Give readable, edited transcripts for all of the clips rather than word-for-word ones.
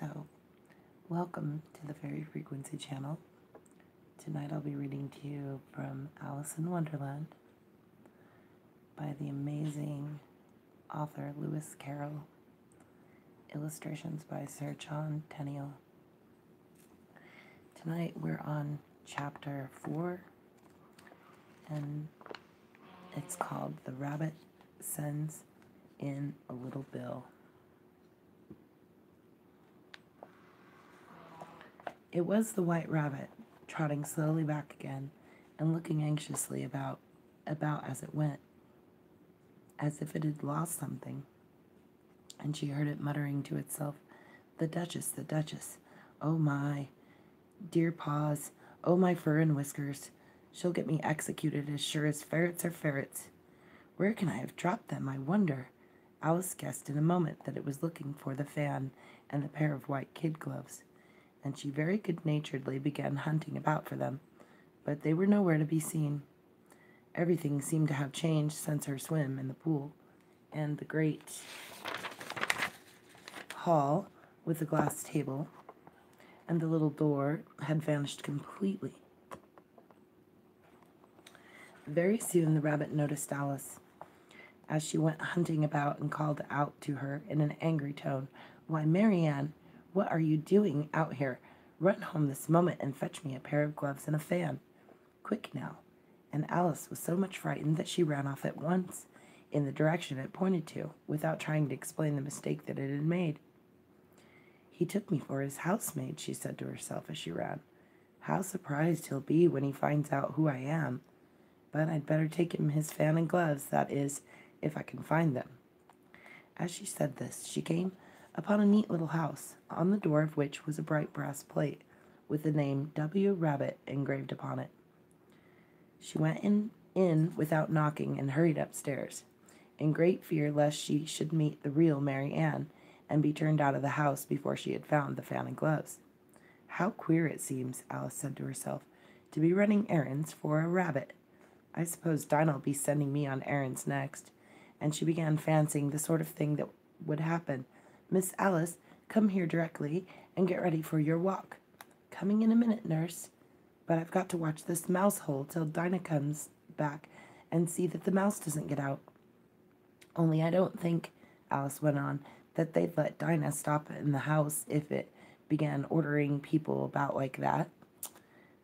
So, welcome to the Fairy Frequency channel. Tonight I'll be reading to you from Alice in Wonderland by the amazing author Lewis Carroll. Illustrations by Sir John Tenniel. Tonight we're on chapter 4, and it's called The Rabbit Sends in a Little Bill. It was the White Rabbit, trotting slowly back again and looking anxiously about as it went, as if it had lost something. And she heard it muttering to itself, the Duchess, oh my, dear paws, oh my fur and whiskers, she'll get me executed as sure as ferrets are ferrets. Where can I have dropped them, I wonder? Alice guessed in a moment that it was looking for the fan and the pair of white kid gloves, and she very good-naturedly began hunting about for them, but they were nowhere to be seen. Everything seemed to have changed since her swim in the pool, and the great hall with the glass table and the little door had vanished completely. Very soon the rabbit noticed Alice, as she went hunting about, and called out to her in an angry tone, "Why, Marianne, what are you doing out here? Run home this moment and fetch me a pair of gloves and a fan. Quick now." And Alice was so much frightened that she ran off at once in the direction it pointed to, without trying to explain the mistake that it had made. "He took me for his housemaid," she said to herself as she ran. "How surprised he'll be when he finds out who I am. But I'd better take him his fan and gloves, that is, if I can find them." As she said this, she came upon a neat little house, on the door of which was a bright brass plate, with the name W. Rabbit engraved upon it. She went in without knocking, and hurried upstairs, in great fear lest she should meet the real Mary Ann, and be turned out of the house before she had found the fan and gloves. "How queer it seems," Alice said to herself, "to be running errands for a rabbit. I suppose Dinah'll be sending me on errands next." And she began fancying the sort of thing that would happen. "Miss Alice, come here directly and get ready for your walk." "Coming in a minute, nurse. But I've got to watch this mouse hole till Dinah comes back and see that the mouse doesn't get out. Only I don't think," Alice went on, "that they'd let Dinah stop in the house if it began ordering people about like that."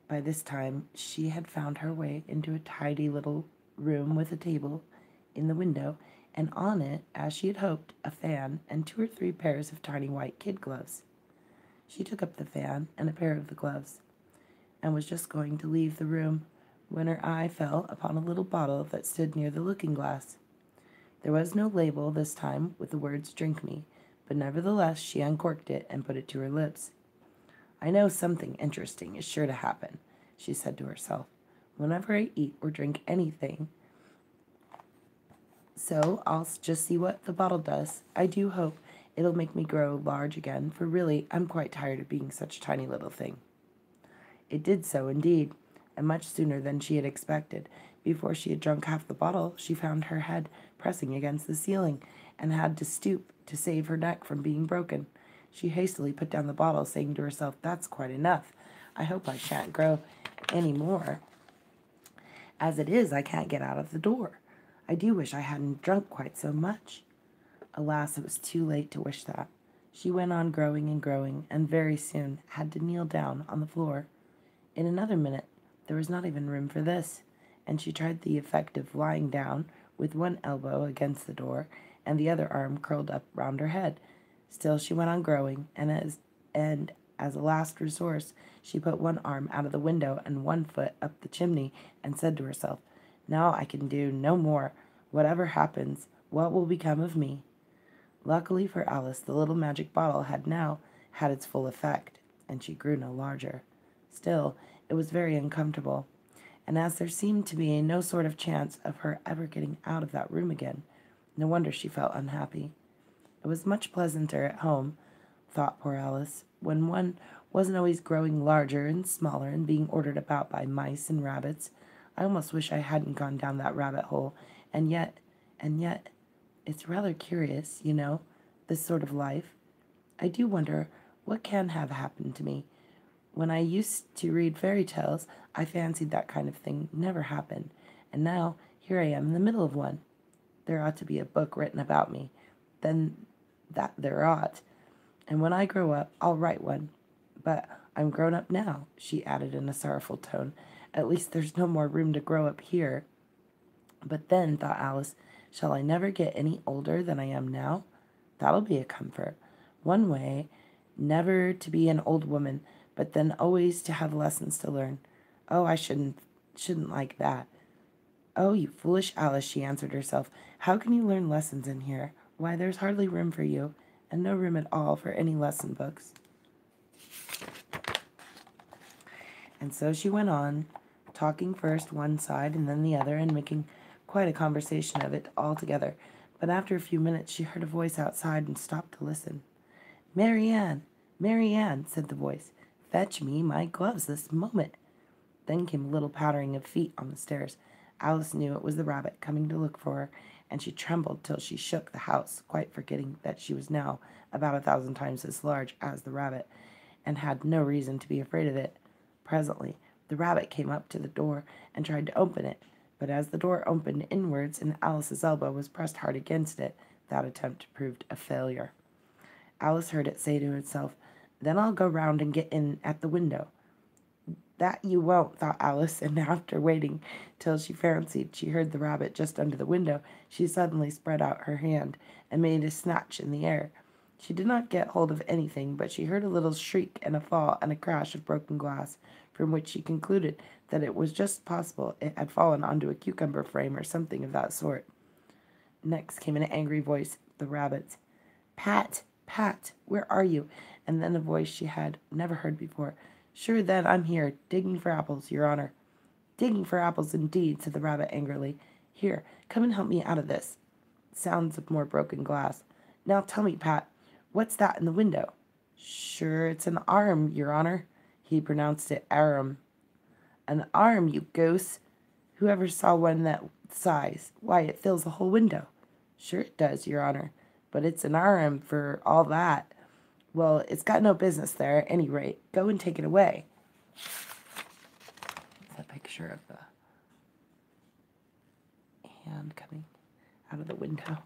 By this time she had found her way into a tidy little room with a table in the window, and on it, as she had hoped, a fan and 2 or 3 pairs of tiny white kid gloves. She took up the fan and a pair of the gloves, and was just going to leave the room when her eye fell upon a little bottle that stood near the looking-glass. There was no label this time with the words "Drink me," but nevertheless she uncorked it and put it to her lips. "I know something interesting is sure to happen," she said to herself, "whenever I eat or drink anything. So I'll just see what the bottle does. I do hope it'll make me grow large again, for really I'm quite tired of being such a tiny little thing." It did so indeed, and much sooner than she had expected. Before she had drunk half the bottle, she found her head pressing against the ceiling, and had to stoop to save her neck from being broken. She hastily put down the bottle, saying to herself, "That's quite enough. I hope I shan't grow any more. As it is, I can't get out of the door. I do wish I hadn't drunk quite so much." Alas, it was too late to wish that. She went on growing and growing, and very soon had to kneel down on the floor. In another minute there was not even room for this, and she tried the effect of lying down with one elbow against the door and the other arm curled up round her head. Still she went on growing, and as a last resource she put one arm out of the window and one foot up the chimney, and said to herself, "Now I can do no more. Whatever happens, what will become of me?" Luckily for Alice, the little magic bottle had now had its full effect, and she grew no larger. Still, it was very uncomfortable, and as there seemed to be no sort of chance of her ever getting out of that room again, no wonder she felt unhappy. It was much pleasanter at home, thought poor Alice, when one wasn't always growing larger and smaller and being ordered about by mice and rabbits. I almost wish I hadn't gone down that rabbit hole, and yet, it's rather curious, you know, this sort of life. I do wonder What can have happened to me? When I used to read fairy tales, I fancied that kind of thing never happened, and now here I am in the middle of one. There ought to be a book written about me. Then that there ought. And when I grow up, I'll write one. But I'm grown up now, she added in a sorrowful tone. At least there's no more room to grow up here. But then, thought Alice, shall I never get any older than I am now? That'll be a comfort. One way, never to be an old woman, but then always to have lessons to learn. Oh, I shouldn't like that. Oh, you foolish Alice, she answered herself. How can you learn lessons in here? Why, there's hardly room for you, and no room at all for any lesson books. And so she went on, talking first one side and then the other, and making quite a conversation of it altogether. But after a few minutes she heard a voice outside and stopped to listen. Marianne, Marianne, said the voice, fetch me my gloves this moment. Then came a little pattering of feet on the stairs. Alice knew it was the rabbit coming to look for her, and she trembled till she shook the house, quite forgetting that she was now about 1,000 times as large as the rabbit, and had no reason to be afraid of it. Presently, the rabbit came up to the door and tried to open it, but as the door opened inwards and Alice's elbow was pressed hard against it, that attempt proved a failure. Alice heard it say to itself, "Then I'll go round and get in at the window." That you won't, thought Alice, and after waiting till she fancied she heard the rabbit just under the window, she suddenly spread out her hand and made a snatch in the air. She did not get hold of anything, but she heard a little shriek and a fall and a crash of broken glass, from which she concluded that it was just possible it had fallen onto a cucumber frame or something of that sort. Next came an angry voice, the rabbit's. "Pat, Pat, where are you?" And then a voice she had never heard before. "Sure then, I'm here, digging for apples, your honor." "Digging for apples, indeed," said the rabbit angrily. "Here, come and help me out of this." Sounds of more broken glass. "Now tell me, Pat, what's that in the window?" "Sure, it's an arm, your honor." He pronounced it arum. "An arm, you goose! Whoever saw one that size? Why, it fills the whole window." "Sure it does, your honor, but it's an arm for all that." "Well, it's got no business there, at any rate. Go and take it away." It's a picture of the hand coming out of the window.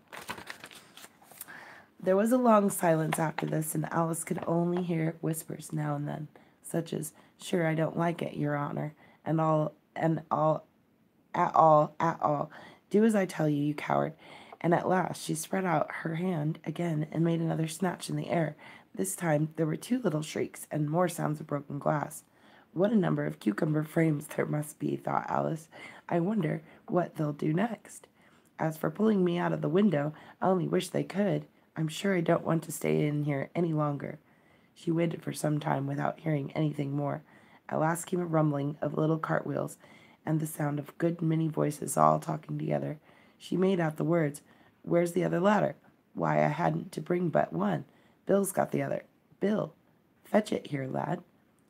There was a long silence after this, and Alice could only hear whispers now and then, such as, "Sure, I don't like it, your honor," and at all, "Do as I tell you, you coward." And at last she spread out her hand again and made another snatch in the air. This time there were 2 little shrieks and more sounds of broken glass. What a number of cucumber frames there must be, thought Alice. I wonder what they'll do next. As for pulling me out of the window, I only wish they could. I'm sure I don't want to stay in here any longer. She waited for some time without hearing anything more. At last came a rumbling of little cartwheels and the sound of a good many voices all talking together. She made out the words, "Where's the other ladder? Why, I hadn't to bring but one. Bill's got the other. Bill, fetch it here, lad.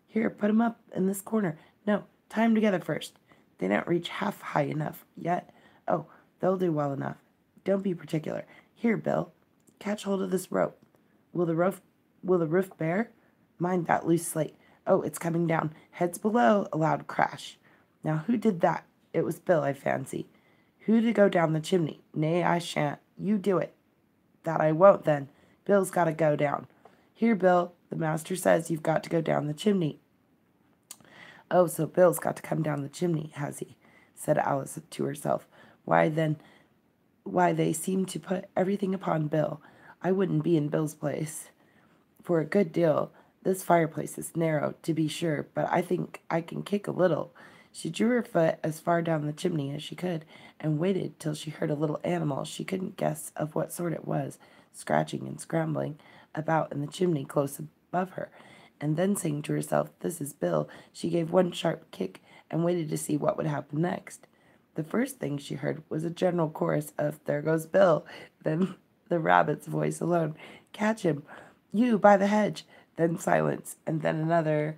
Here, put 'em up in this corner. No, tie 'em together first. They don't reach half high enough yet. Oh, they'll do well enough. Don't be particular. Here, Bill, catch hold of this rope. Will the roof bear? Mind that loose slate. Oh, it's coming down. Heads below." A loud crash. "Now who did that? It was Bill, I fancy. Who to go down the chimney? Nay, I shan't. You do it." "That I won't, then. Bill's got to go down." "Here, Bill, the master says you've got to go down the chimney." "Oh, so Bill's got to come down the chimney, has he?" said Alice to herself. Why, they seem to put everything upon Bill. I wouldn't be in Bill's place for a good deal. This fireplace is narrow, to be sure, but I think I can kick a little." She drew her foot as far down the chimney as she could, and waited till she heard a little animal she couldn't guess of what sort it was, scratching and scrambling about in the chimney close above her, and then saying to herself, "This is Bill," she gave one sharp kick and waited to see what would happen next. The first thing she heard was a general chorus of "There goes Bill," then the rabbit's voice alone, "Catch him, you by the hedge," then silence, and then another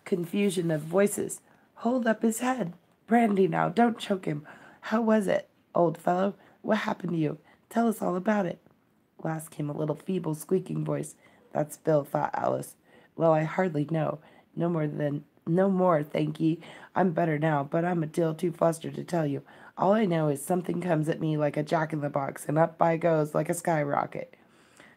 confusion of voices. "Hold up his head. Brandy now, don't choke him. How was it, old fellow? What happened to you? Tell us all about it." Last came a little feeble, squeaking voice. That's Bill, thought Alice. Well, I hardly know. No more, thank ye. I'm better now, but I'm a deal too flustered to tell you. All I know is something comes at me like a jack-in-the-box, and up I goes like a skyrocket.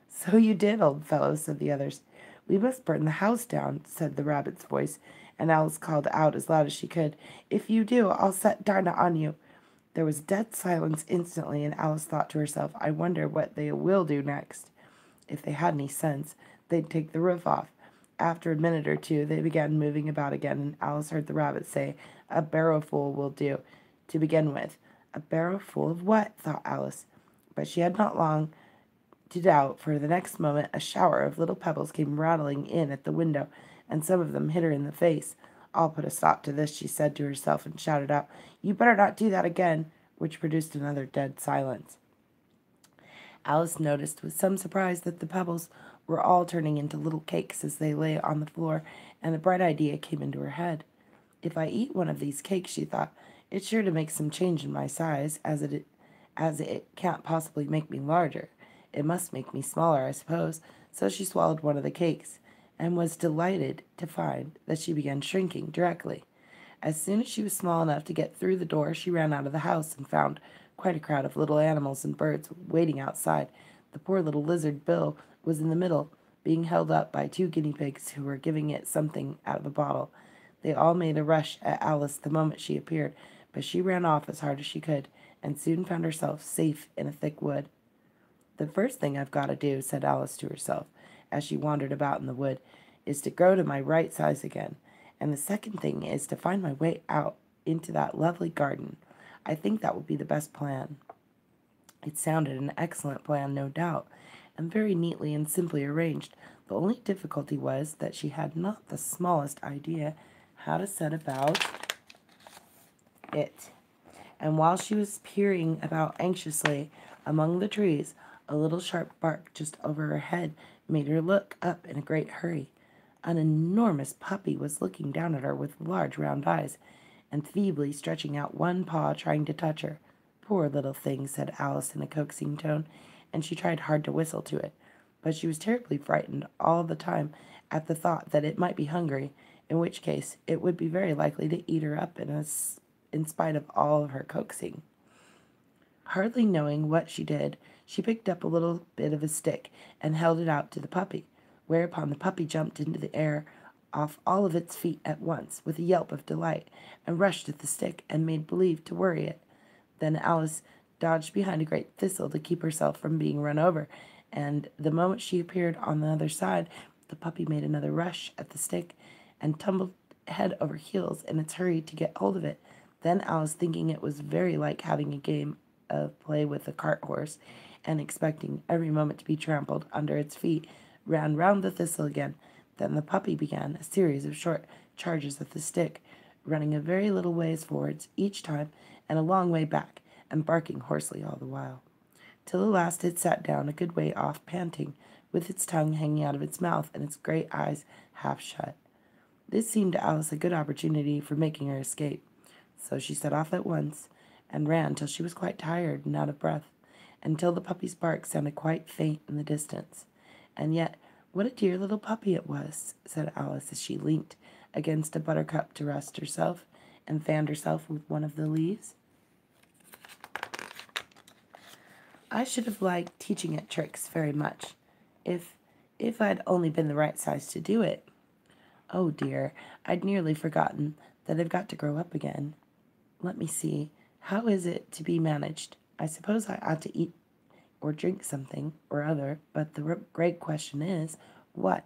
So you did, old fellow, said the others. We must burn the house down, said the rabbit's voice, and Alice called out as loud as she could, If you do, I'll set Dinah on you. There was dead silence instantly, and Alice thought to herself, I wonder what they will do next. If they had any sense, they'd take the roof off. After a minute or two, they began moving about again, and Alice heard the rabbit say, A barrowful will do, to begin with. A barrowful of what? Thought Alice. But she had not long to doubt, for the next moment a shower of little pebbles came rattling in at the window, and some of them hit her in the face. I'll put a stop to this, she said to herself, and shouted out, You better not do that again, which produced another dead silence. Alice noticed with some surprise that the pebbles were all turning into little cakes as they lay on the floor, and a bright idea came into her head. If I eat one of these cakes, she thought, it's sure to make some change in my size, as it can't possibly make me larger. It must make me smaller, I suppose. So she swallowed one of the cakes, and was delighted to find that she began shrinking directly. As soon as she was small enough to get through the door, she ran out of the house and found quite a crowd of little animals and birds waiting outside. The poor little lizard Bill was in the middle, being held up by 2 guinea pigs who were giving it something out of a bottle. They all made a rush at Alice the moment she appeared, but she ran off as hard as she could, and soon found herself safe in a thick wood. The first thing I've got to do, said Alice to herself, as she wandered about in the wood, is to grow to my right size again. And the second thing is to find my way out into that lovely garden. I think that will be the best plan. It sounded an excellent plan, no doubt, and very neatly and simply arranged. The only difficulty was that she had not the smallest idea how to set about it. And while she was peering about anxiously among the trees, a little sharp bark just over her head made her look up in a great hurry. An enormous puppy was looking down at her with large round eyes, and feebly stretching out one paw trying to touch her. Poor little thing, said Alice in a coaxing tone, and she tried hard to whistle to it. But she was terribly frightened all the time at the thought that it might be hungry, in which case it would be very likely to eat her up in spite of all of her coaxing. Hardly knowing what she did, she picked up a little bit of a stick and held it out to the puppy, whereupon the puppy jumped into the air off all of its feet at once with a yelp of delight, and rushed at the stick and made believe to worry it. Then Alice dodged behind a great thistle to keep herself from being run over, and the moment she appeared on the other side, the puppy made another rush at the stick and tumbled head over heels in its hurry to get hold of it. Then Alice, thinking it was very like having a game of play with a cart horse, and expecting every moment to be trampled under its feet, ran round the thistle again. Then the puppy began a series of short charges at the stick, running a very little ways forwards each time, and a long way back, and barking hoarsely all the while, till at last it sat down a good way off, panting, with its tongue hanging out of its mouth and its great eyes half shut. This seemed to Alice a good opportunity for making her escape, so she set off at once, and ran till she was quite tired and out of breath, and till the puppy's bark sounded quite faint in the distance. And yet, what a dear little puppy it was, said Alice as she leant against a buttercup to rest herself, and fanned herself with one of the leaves. I should have liked teaching it tricks very much, if I'd only been the right size to do it. Oh dear, I'd nearly forgotten that I've got to grow up again. Let me see, how is it to be managed? I suppose I ought to eat or drink something or other, but the great question is, what?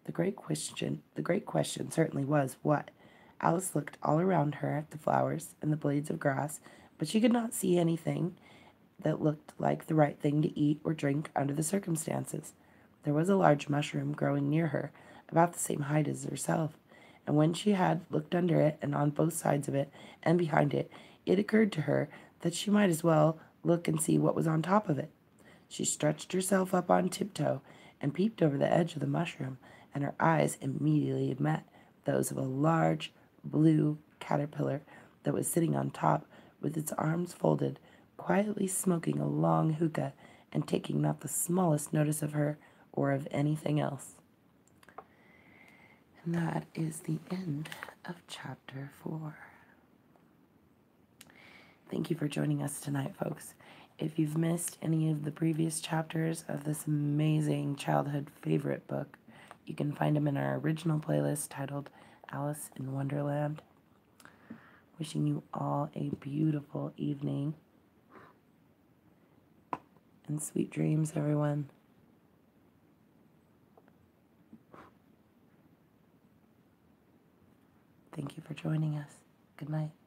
The great question certainly was, what? Alice looked all around her at the flowers and the blades of grass, but she could not see anything that looked like the right thing to eat or drink under the circumstances. There was a large mushroom growing near her, about the same height as herself, and when she had looked under it and on both sides of it and behind it, it occurred to her that she might as well look and see what was on top of it. She stretched herself up on tiptoe and peeped over the edge of the mushroom, and her eyes immediately met those of a large blue caterpillar that was sitting on top with its arms folded, quietly smoking a long hookah and taking not the smallest notice of her or of anything else. And that is the end of chapter 4. Thank you for joining us tonight, folks. If you've missed any of the previous chapters of this amazing childhood favorite book, you can find them in our original playlist titled Alice in Wonderland. Wishing you all a beautiful evening and sweet dreams, everyone. Thank you for joining us. Good night.